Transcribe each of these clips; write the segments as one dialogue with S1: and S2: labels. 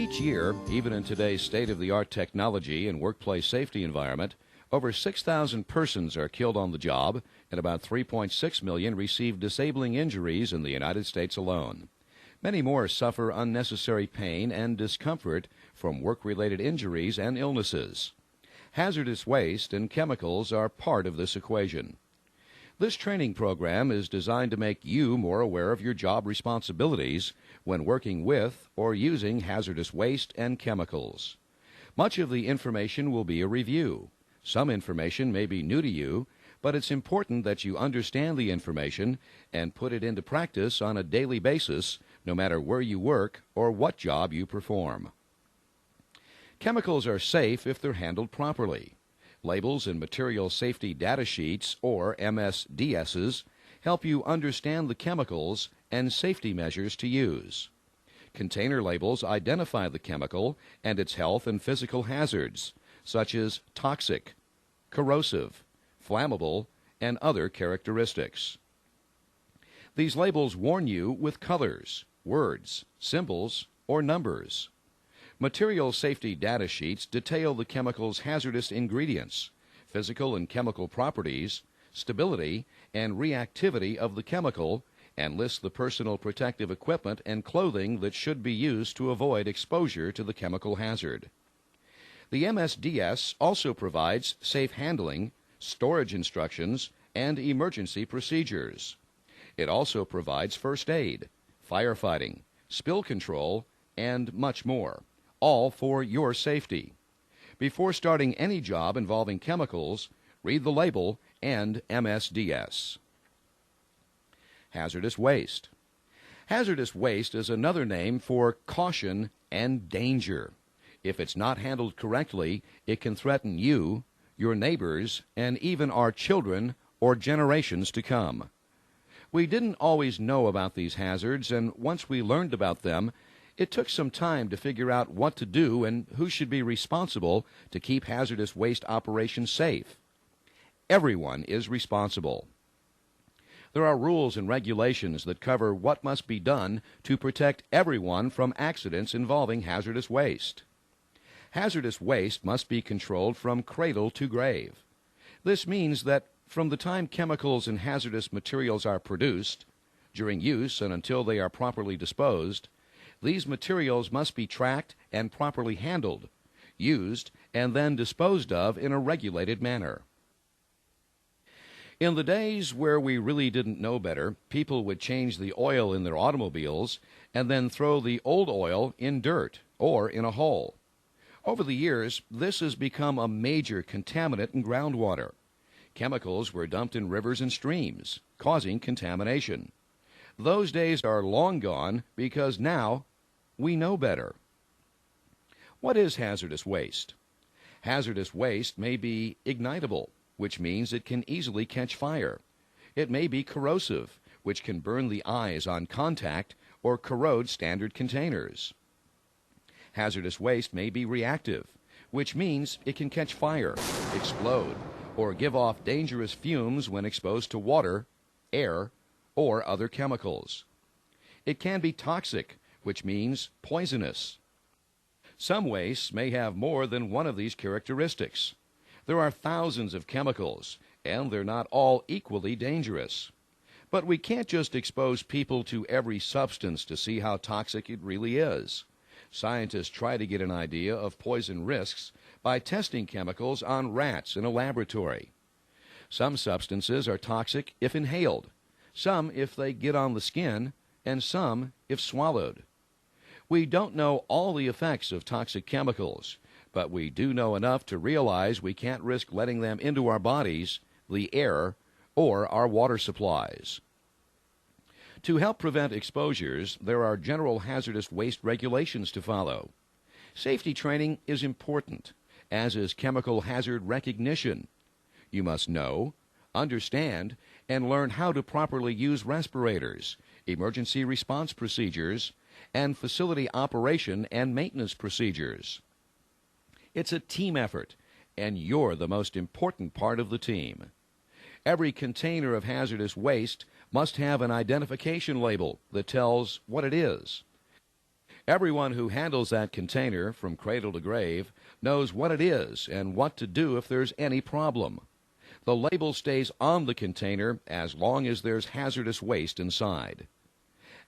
S1: Each year, even in today's state-of-the-art technology and workplace safety environment, over 6,000 persons are killed on the job, and about 3.6 million receive disabling injuries in the United States alone. Many more suffer unnecessary pain and discomfort from work-related injuries and illnesses. Hazardous waste and chemicals are part of this equation. This training program is designed to make you more aware of your job responsibilities when working with or using hazardous waste and chemicals. Much of the information will be a review. Some information may be new to you, but it's important that you understand the information and put it into practice on a daily basis, no matter where you work or what job you perform. Chemicals are safe if they're handled properly. Labels and material safety data sheets, or MSDSs, help you understand the chemicals and safety measures to use. Container labels identify the chemical and its health and physical hazards, such as toxic, corrosive, flammable, and other characteristics. These labels warn you with colors, words, symbols, or numbers. Material safety data sheets detail the chemical's hazardous ingredients, physical and chemical properties, stability, and reactivity of the chemical, and list the personal protective equipment and clothing that should be used to avoid exposure to the chemical hazard. The MSDS also provides safe handling, storage instructions, and emergency procedures. It also provides first aid, firefighting, spill control, and much more, all for your safety. Before starting any job involving chemicals, read the label and MSDS. Hazardous waste. Hazardous waste is another name for caution and danger. If it's not handled correctly, it can threaten you, your neighbors, and even our children or generations to come. We didn't always know about these hazards, and once we learned about them, it took some time to figure out what to do and who should be responsible to keep hazardous waste operations safe. Everyone is responsible. There are rules and regulations that cover what must be done to protect everyone from accidents involving hazardous waste. Hazardous waste must be controlled from cradle to grave. This means that from the time chemicals and hazardous materials are produced, during use and until they are properly disposed, these materials must be tracked and properly handled, used, and then disposed of in a regulated manner. In the days where we really didn't know better, people would change the oil in their automobiles and then throw the old oil in dirt or in a hole. Over the years, this has become a major contaminant in groundwater. Chemicals were dumped in rivers and streams, causing contamination. Those days are long gone because now we know better. What is hazardous waste? Hazardous waste may be ignitable, which means it can easily catch fire. It may be corrosive, which can burn the eyes on contact or corrode standard containers. Hazardous waste may be reactive, which means it can catch fire, explode, or give off dangerous fumes when exposed to water, air, or other chemicals. It can be toxic, which means poisonous. Some wastes may have more than one of these characteristics. There are thousands of chemicals, and they're not all equally dangerous. But we can't just expose people to every substance to see how toxic it really is. Scientists try to get an idea of poison risks by testing chemicals on rats in a laboratory. Some substances are toxic if inhaled, some if they get on the skin, and some if swallowed. We don't know all the effects of toxic chemicals, but we do know enough to realize we can't risk letting them into our bodies, the air, or our water supplies. To help prevent exposures, there are general hazardous waste regulations to follow. Safety training is important, as is chemical hazard recognition. You must know, understand, and learn how to properly use respirators, emergency response procedures, and facility operation and maintenance procedures. It's a team effort, and you're the most important part of the team. Every container of hazardous waste must have an identification label that tells what it is. Everyone who handles that container from cradle to grave knows what it is and what to do if there's any problem. The label stays on the container as long as there's hazardous waste inside.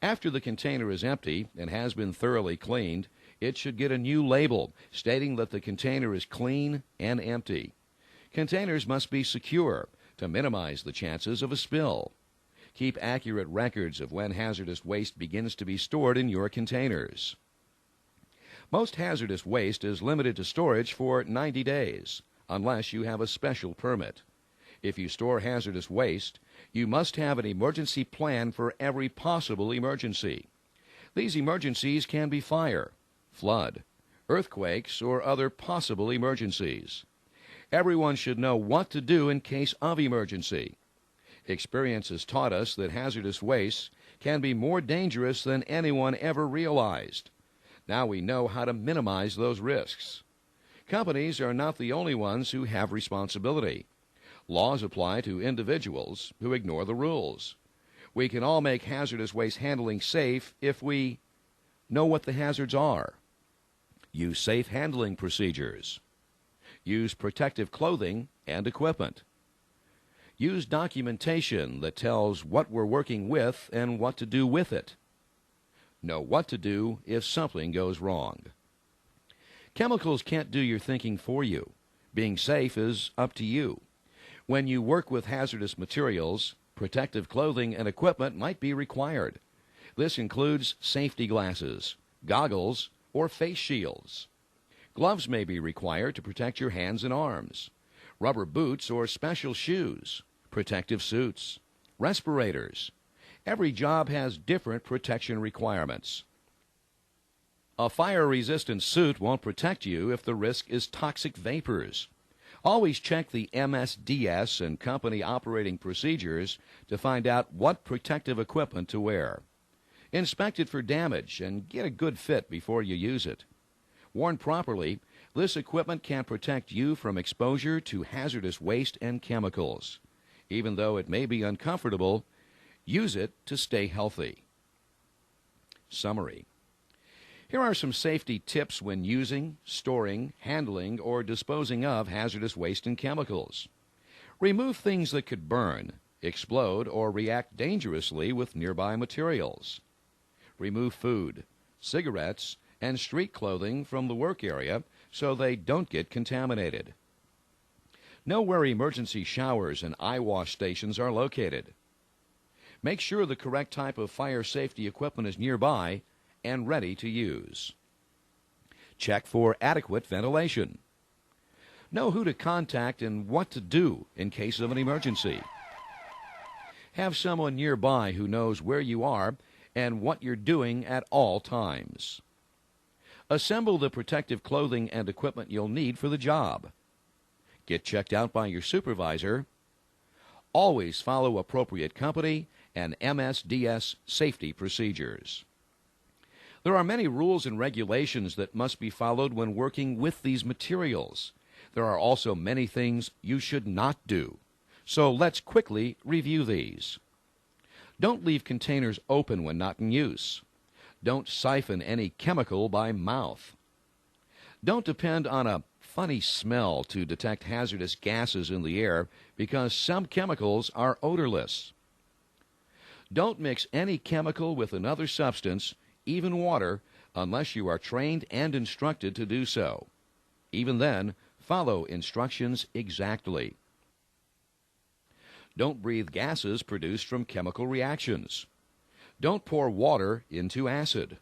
S1: After the container is empty and has been thoroughly cleaned, it should get a new label stating that the container is clean and empty. Containers must be secure to minimize the chances of a spill. Keep accurate records of when hazardous waste begins to be stored in your containers. Most hazardous waste is limited to storage for 90 days, unless you have a special permit. If you store hazardous waste, you must have an emergency plan for every possible emergency. These emergencies can be fire, flood, earthquakes, or other possible emergencies. Everyone should know what to do in case of emergency. Experience has taught us that hazardous waste can be more dangerous than anyone ever realized. Now we know how to minimize those risks. Companies are not the only ones who have responsibility. Laws apply to individuals who ignore the rules. We can all make hazardous waste handling safe if we know what the hazards are. Use safe handling procedures. Use protective clothing and equipment. Use documentation that tells what we're working with and what to do with it. Know what to do if something goes wrong. Chemicals can't do your thinking for you. Being safe is up to you. When you work with hazardous materials, protective clothing and equipment might be required. This includes safety glasses, goggles, or face shields. Gloves may be required to protect your hands and arms. Rubber boots or special shoes, protective suits, respirators. Every job has different protection requirements. A fire-resistant suit won't protect you if the risk is toxic vapors. Always check the MSDS and company operating procedures to find out what protective equipment to wear. Inspect it for damage and get a good fit before you use it. Worn properly, this equipment can protect you from exposure to hazardous waste and chemicals. Even though it may be uncomfortable, use it to stay healthy. Summary. Here are some safety tips when using, storing, handling, or disposing of hazardous waste and chemicals. Remove things that could burn, explode, or react dangerously with nearby materials. Remove food, cigarettes, and street clothing from the work area so they don't get contaminated. Know where emergency showers and eye wash stations are located. Make sure the correct type of fire safety equipment is nearby and ready to use. Check for adequate ventilation. Know who to contact and what to do in case of an emergency. Have someone nearby who knows where you are and what you're doing at all times. Assemble the protective clothing and equipment you'll need for the job. Get checked out by your supervisor. Always follow appropriate company and MSDS safety procedures. There are many rules and regulations that must be followed when working with these materials. There are also many things you should not do. So let's quickly review these. Don't leave containers open when not in use. Don't siphon any chemical by mouth. Don't depend on a funny smell to detect hazardous gases in the air because some chemicals are odorless. Don't mix any chemical with another substance, even water, unless you are trained and instructed to do so. Even then, follow instructions exactly. Don't breathe gases produced from chemical reactions. Don't pour water into acid.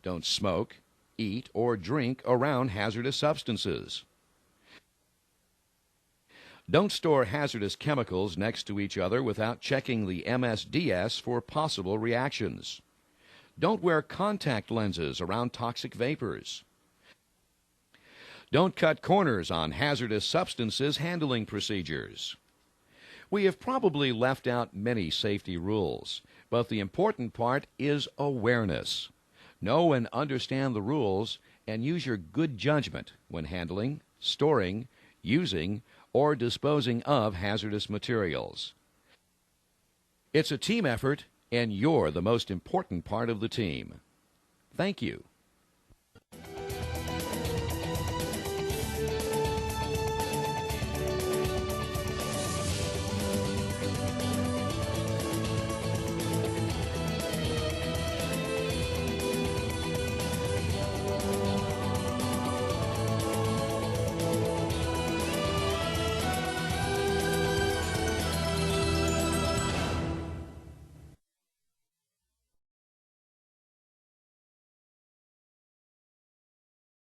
S1: Don't smoke, eat, or drink around hazardous substances. Don't store hazardous chemicals next to each other without checking the MSDS for possible reactions. Don't wear contact lenses around toxic vapors. Don't cut corners on hazardous substances handling procedures. We have probably left out many safety rules, but the important part is awareness. Know and understand the rules and use your good judgment when handling, storing, using, or disposing of hazardous materials. It's a team effort, and you're the most important part of the team. Thank you.